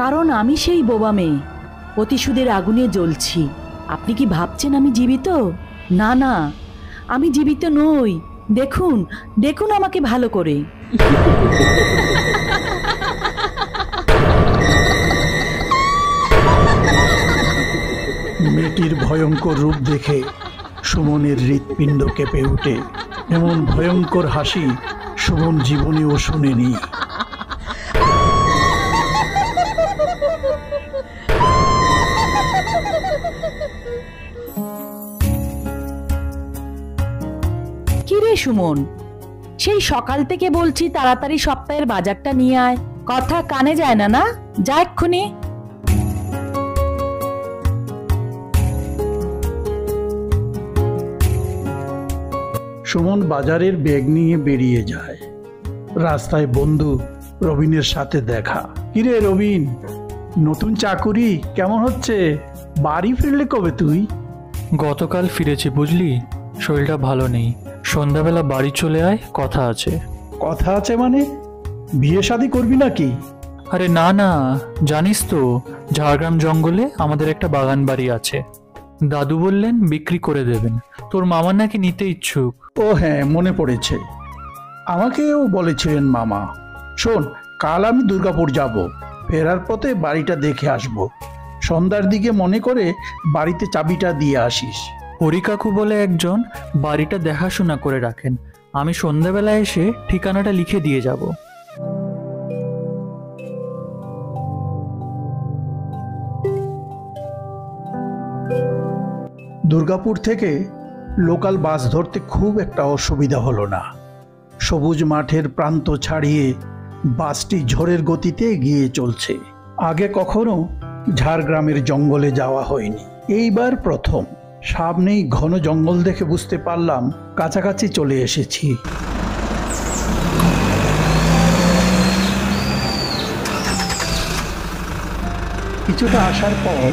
কারণ আমি সেই বোবা মেয়ে, প্রতিশোধের আগুনে জ্বলছি। আপনি কি ভাবছেন আমি জীবিত? না না, আমি জীবিত নই। দেখুন দেখুন আমাকে ভালো করে। মেয়েটির ভয়ঙ্কর রূপ দেখে সুমনের হৃৎপিণ্ড কেঁপে ওঠে। এমন ভয়ঙ্কর হাসি সুমন জীবনেও শুনেনি। কিরে সুমন, সেই সকাল থেকে বলছি তাড়াতাড়ি সপ্তাহের বাজারটা নিয়ে আয়, কথা কানে যায় না? না যা এক্ষুনি। সুমন বাজারের ব্যাগ নিয়ে বেরিয়ে যায়। রাস্তায় বন্ধু রবিনের সাথে দেখা। কিরে রবিন, নতুন চাকুরি কেমন হচ্ছে? বাড়ি ফিরলে কবে তুই? গতকাল ফিরেছি বুঝলি, শরীরটা ভালো নেই। সন্ধ্যাবেলা বাড়ি চলে আয়, কথা আছে। কথা আছে মানে? বিয়ে শাদী করবি নাকি? আরে না না, জানিস তো ঝাড়গ্রাম জঙ্গলে আমাদের একটা বাগান বাড়ি আছে। দাদু বললেন বিক্রি করে দেবেন, তোর মামা নাকি নিতে ইচ্ছুক। ও হ্যাঁ, মনে পড়েছে, আমাকেও বলেছিলেন মামা। শোন, কাল আমি দুর্গাপুর যাব, ফেরার পথে বাড়িটা দেখে আসব। সন্ধ্যার দিকে মনে করে বাড়িতে চাবিটা দিয়ে আসিস। হরি কাকু বলে একজন বাড়িটা দেখাশোনা করে রাখেন, আমি সন্ধ্যাবেলা এসে ঠিকানাটা লিখে দিয়ে যাব। দুর্গাপুর থেকে লোকাল বাস ধরতে খুব একটা অসুবিধা হলো না। সবুজ মাঠের প্রান্ত ছাড়িয়ে বাসটি ঝড়ের গতিতে এগিয়ে চলছে। আগে কখনো ঝাড়গ্রামের জঙ্গলে যাওয়া হয়নি, এইবার প্রথম। সামনেই ঘন জঙ্গল দেখে বুঝতে পারলাম কাছাকাছি চলে এসেছি। কিছুটা আসার পর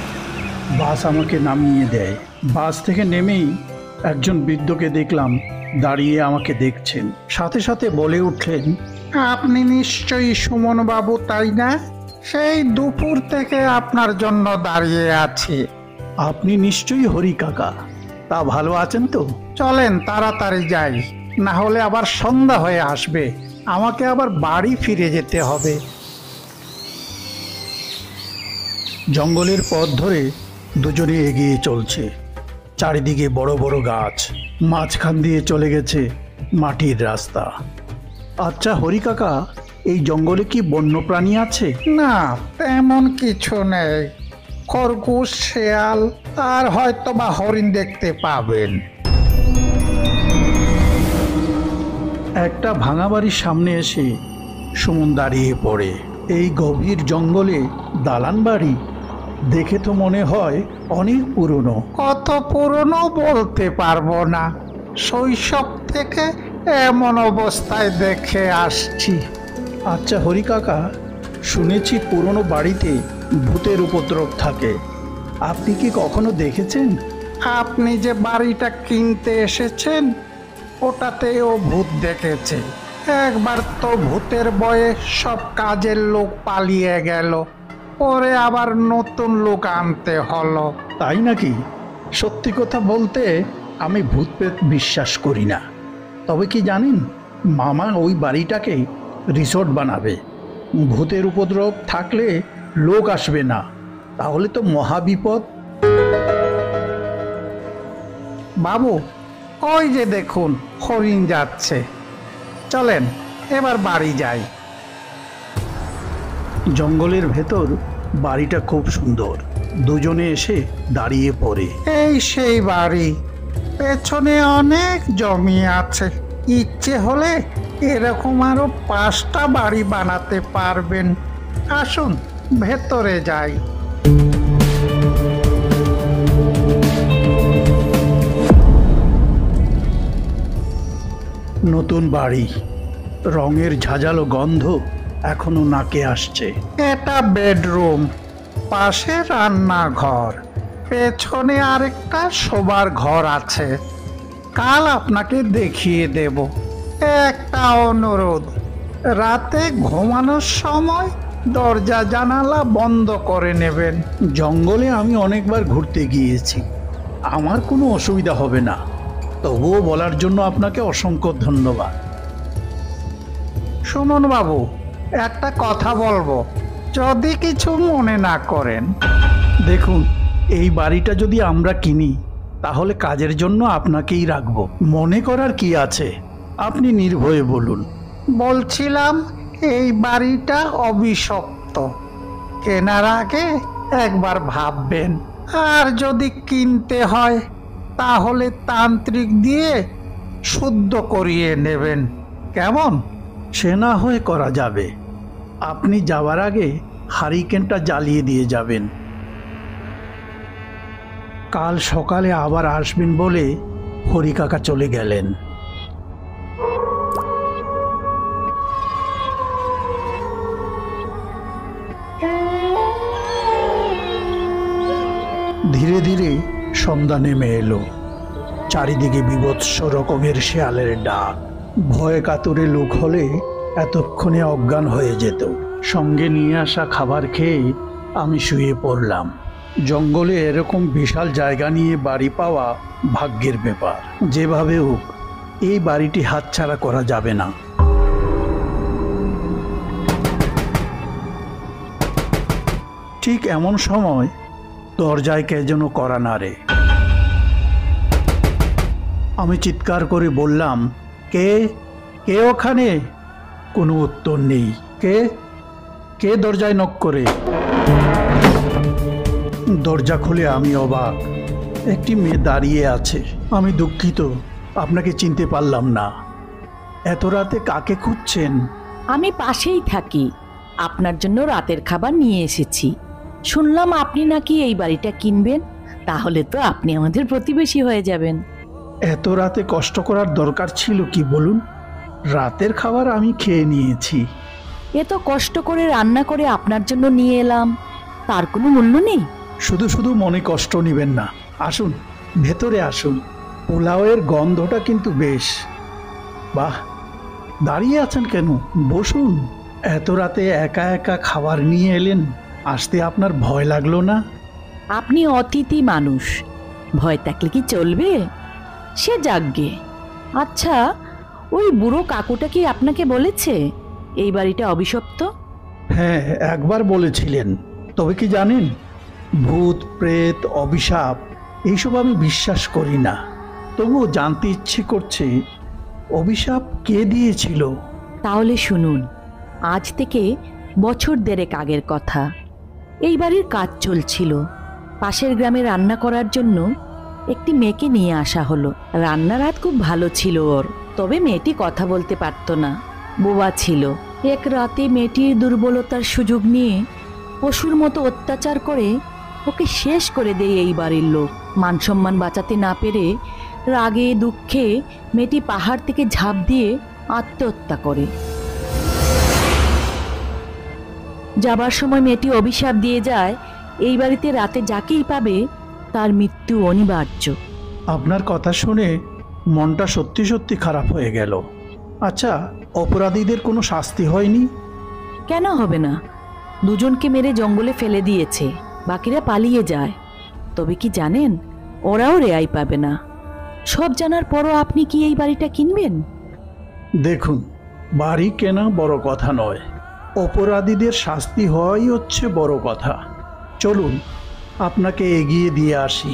বাস আমাকে নামিয়ে দেয়। বাস থেকে নেমেই একজন বৃদ্ধকে দেখলাম দাঁড়িয়ে আমাকে দেখছেন। সাথে সাথে বলে উঠলেন, আপনি নিশ্চয়ই সুমন বাবু, তাই না? সেই দুপুর থেকে আপনার জন্য দাঁড়িয়ে আছি। আপনি নিশ্চয়ই হরি কাকা। তা ভালো আছেন তো? চলেন তাড়াতাড়ি যাই, না হলে আবার সন্ধ্যা হয়ে আসবে, আমাকে আবার বাড়ি ফিরে যেতে হবে। জঙ্গলের পথ ধরে দুজনে এগিয়ে চলছে। চারিদিকে বড় বড় গাছ, মাঝখান দিয়ে চলে গেছে মাটির রাস্তা। আচ্ছা হরি কাকা, এই জঙ্গলে কি বন্যপ্রাণী আছে? না, তেমন কিছু নেই। খরগোশ, শেয়াল আর হয়তো বা হরিণ দেখতে পাবেন। একটা ভাঙা বাড়ির সামনে এসে সুমন দাঁড়িয়ে পড়ে। এই গভীর জঙ্গলে দালান বাড়ি, দেখে তো মনে হয় অনেক পুরনো। কত পুরনো বলতে পারবো না, শৈশব থেকে এমন অবস্থায় দেখে আসছি। আচ্ছা হরি কাকা, শুনেছি পুরনো বাড়িতে ভূতের উপদ্রব থাকে, আপনি কি কখনো দেখেছেন? আপনি যে বাড়িটা কিনতে এসেছেন, ওটাতেও ভূত দেখেছে। একবার তো ভূতের ভয়ে সব কাজের লোক পালিয়ে গেল, পরে আবার নতুন লোক আনতে হলো। তাই নাকি? সত্যি কথা বলতে আমি ভূত প্রেত বিশ্বাস করি না। তবে কি জানেন, মামা ওই বাড়িটাকে রিসোর্ট বানাবে। ভূতের উপদ্রব থাকলে লোক আসবে না, তাহলে তো মহাবিপদ। বাবু, ওই যে দেখুন হরিণ যাচ্ছে, চলেন এবার বাড়ি যাই। জঙ্গলের ভেতর বাড়িটা খুব সুন্দর। দুজনে এসে দাঁড়িয়ে পড়ে। এই সেই বাড়ি, পেছনে অনেক জমি আছে, ইচ্ছে হলে এরকম আরো 5টা বাড়ি বানাতে পারবেন। আসুন ভেতরে যাই। নতুন বাড়ি, রঙের ঝাঁঝালো গন্ধ এখনো নাকে আসছে। এটা বেডরুম, পাশে রান্নাঘর, পেছনে আরেকটা শোবার ঘর আছে। কাল আপনাকে দেখিয়ে দেব। একটা অনুরোধ, রাতে ঘুমানোর সময় দরজা জানালা বন্ধ করে নেবেন। জঙ্গলে আমি অনেকবার ঘুরতে গিয়েছি, আমার কোনো অসুবিধা হবে না। তবুও বলার জন্য আপনাকে অসংখ্য ধন্যবাদ। শুনুন বাবু, একটা কথা বলবো, যদি কিছু মনে না করেন। দেখুন, এই বাড়িটা যদি আমরা কিনি তাহলে কাজের জন্য আপনাকেই রাখবো। মনে করার কি আছে, আপনি নির্ভয়ে বলুন। বলছিলাম, এই বাড়িটা অভিশপ্ত, কেনার আগে একবার ভাববেন। আর যদি কিনতে হয় তাহলে তান্ত্রিক দিয়ে শুদ্ধ করিয়ে নেবেন, কেমন? সে না হয়ে করা যাবে। আপনি যাওয়ার আগে হারিকেনটা জ্বালিয়ে দিয়ে যাবেন। কাল সকালে আবার আসবেন বলে হরি কাকা চলে গেলেন। ধীরে ধীরে সন্ধ্যা নেমে এলো। চারিদিকে বীভৎস রকমের শেয়ালের ডাক। ভয়ে কাতুরে লোক হলে এতক্ষণে অজ্ঞান হয়ে যেত। সঙ্গে নিয়ে আসা খাবার খেয়ে আমি শুয়ে পড়লাম। জঙ্গলে এরকম বিশাল জায়গা নিয়ে বাড়ি পাওয়া ভাগ্যের ব্যাপার। যেভাবে হোক এই বাড়িটি হাতছাড়া করা যাবে না। ঠিক এমন সময় দরজায় কে যেন কড়া নাড়ে। আমি চিৎকার করে বললাম, কে কে ওখানে? কোনো উত্তর নেই। কে কে দরজায় নক করে? দরজা খুলে আমি অবাক। একটি মেয়ে দাঁড়িয়ে আছে। আমি দুঃখিত, আপনাকে চিনতে পারলাম না। এত রাতে কাকে খুঁজছেন? আমি পাশেই থাকি, আপনার জন্য রাতের খাবার নিয়ে এসেছি। শুনলাম আপনি নাকি এই বাড়িটা কিনবেন, তাহলে তো আপনি আমাদের প্রতিবেশী হয়ে যাবেন। এত রাতে কষ্ট করার দরকার ছিল কি বলুন? রাতের খাবার আমি খেয়ে নিয়েছি। এত কষ্ট করে রান্না করে আপনার জন্য নিয়ে এলাম, তার কোনো মূল্য নেই? শুধু শুধু মনে কষ্ট নেবেন না। আসুন, ভেতরে আসুন। পোলাওয়ের গন্ধটা কিন্তু বেশ। বাহ, দাঁড়িয়ে আছেন কেন? বসুন। এত রাতে একা একা খাবার নিয়ে এলেন, আসতে আপনার ভয় লাগলো না? আপনি অতিথি মানুষ, ভয় থাকলে কি চলবে? সে যাকগে। আচ্ছা, ওই বুড়ো কাকুটা কি আপনাকে বলেছে এই বাড়িটা অভিশপ্ত? হ্যাঁ, একবার বলেছিলেন। তবে কি জানেন, ভূত প্রেত অভিশাপ এইসব আমি বিশ্বাস করি না। তবুও জানতে ইচ্ছে করছে, অভিশাপ কে দিয়েছিল? তাহলে শুনুন, আজ থেকে বছর দেড়েক আগের কথা। এই বাড়ির কাজ চলছিল। পাশের গ্রামে রান্না করার জন্য একটি মেয়েকে নিয়ে আসা হলো। রান্নার হাত খুব ভালো ছিল ওর, তবে মেয়েটি কথা বলতে পারতো না, বোবা ছিল। এক রাতে মেয়েটির দুর্বলতার সুযোগ নিয়ে পশুর মতো অত্যাচার করে ওকে শেষ করে দেয় এই বাড়ির লোক। মান সম্মান বাঁচাতে না পেরে রাগে দুঃখে মেয়েটি পাহাড় থেকে ঝাঁপ দিয়ে আত্মহত্যা করে। যাবার সময় মেয়েটি অভিশাপ দিয়ে যায়, এই বাড়িতে রাতে যাকেই পাবে তার মৃত্যু অনিবার্য। আপনার কথা শুনে মনটা সত্যি সত্যি খারাপ হয়ে গেল। আচ্ছা, অপরাধীদের কোনো শাস্তি হয়নি? কেন হবে না? দুজনকে মেরে জঙ্গলে ফেলে দিয়েছে, বাকিরা পালিয়ে যায়। তবে কি জানেন, ওরাও রেহাই পাবে না। সব জানার পরও আপনি কি এই বাড়িটা কিনবেন? দেখুন, বাড়ি কেনা বড় কথা নয়, অপরাধীদের শাস্তি হওয়াই হচ্ছে বড় কথা। চলুন, আপনাকে এগিয়ে দিয়ে আসি।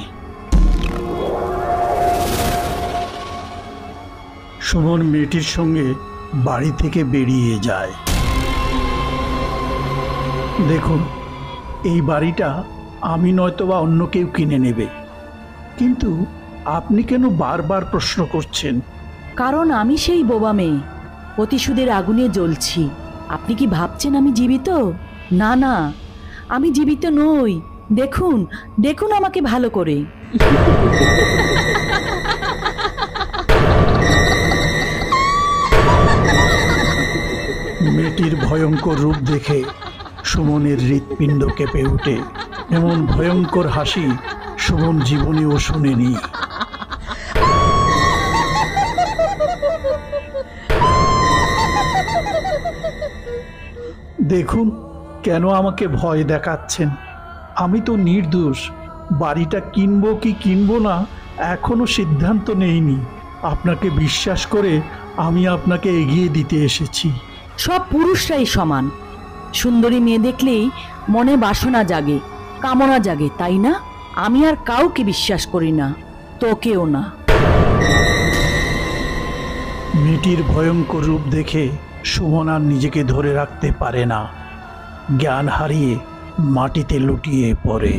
সুমন মেয়েটির সঙ্গে বাড়ি থেকে বেরিয়ে যায়। দেখুন, এই বাড়িটা আমি নয়তোবা অন্য কেউ কিনে নেবে, কিন্তু আপনি কেন বারবার প্রশ্ন করছেন? কারণ আমি সেই বোবা মেয়ে, প্রতিশোধের আগুনে জ্বলছি। আপনি কি ভাবছেন আমি জীবিত? না না, আমি জীবিত নই। দেখুন, দেখুন আমাকে ভালো করে। মেয়েটির ভয়ঙ্কর রূপ দেখে সুমনের হৃৎপিণ্ড কেঁপে ওঠে। এমন ভয়ঙ্কর হাসি সুমন জীবনেও শুনেনি। দেখুন, কেন আমাকে ভয় দেখাচ্ছেন? আমি তো নির্দোষ। বাড়িটা কিনবো কি কিনবো না এখনো সিদ্ধান্ত নেইনি। আপনাকে বিশ্বাস করে আমি আপনাকে এগিয়ে দিতে এসেছি। সব পুরুষরাই সমান। সুন্দরী মেয়ে দেখলেই মনে বাসনা জাগে, কামনা জাগে, তাই না? আমি আর কাউকে বিশ্বাস করি না, তোকেও না। মেয়েটির ভয়ঙ্কর রূপ দেখে সুমন আর নিজেকে ধরে রাখতে পারে না। জ্ঞান হারিয়ে মাটিতে লুটিয়ে পড়ে।